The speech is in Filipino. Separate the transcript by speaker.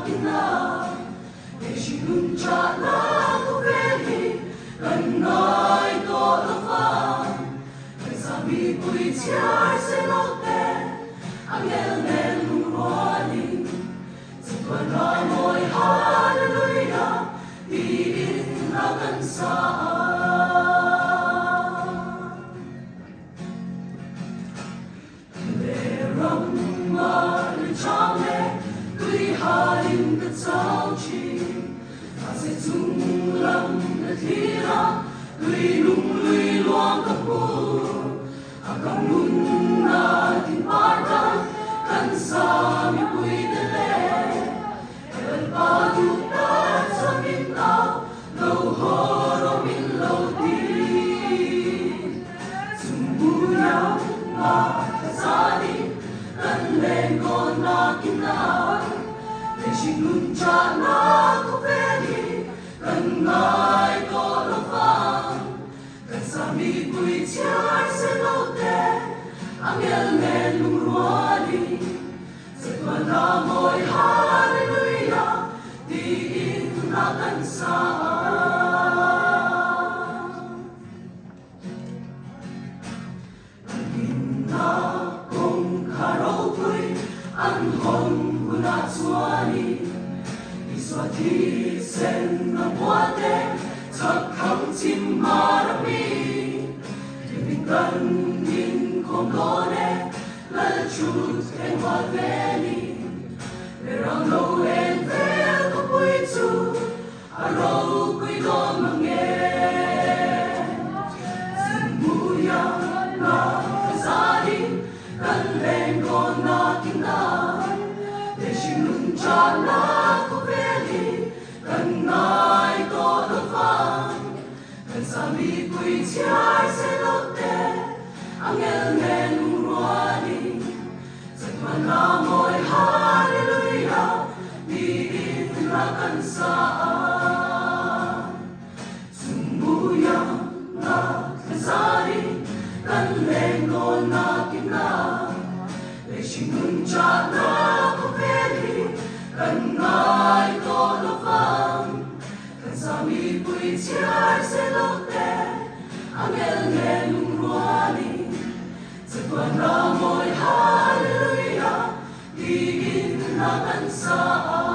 Speaker 1: kina Eshinuncha na kuveli Kanay to lafan Kasabi ko'y tiyar senote Angel nung rualing Sa tuwana mo'y hallelujah Diin na kansaan Lerang malicame Ko'y haling katsauchi Kasi tunglang natira Ko'y lungloy luang kapur Agang muna tinpartan Kansami ko'y dele El padutan sa mintaw Lauhoro minlaw din Sumbuyaw makasali Kanlengo na kinay Neshinuncha na kuveli Kanay ko lofang Kansami ko'y tiyar senote Angel nung ruali Sa tuwana mo'y hallelujah Diin na kansaan Ang gina kong karaw ko'y Anhon hunatsuani Iswati sen na buwate Takang timarami Ibigan din kongone Lalachut en walveli Merang no en vel kapuitsu Araw ko'y domange Simbuyang na kasali Kanlengo na kinay Deshinuncha na kuveli Kanay ko lofang Kansami ko'y tiyar senote Angel nung ruali Sa tuwana mo'y hallelujah Diin na kansaan Sumbuyang na kasali Kanlengo na kinay Deshinuncha na kuveli Kanay ko lofang Kansami ko'y tiyar senote Angel nung ruali Sa tuwana mo'y hallelujah Diin na kansaan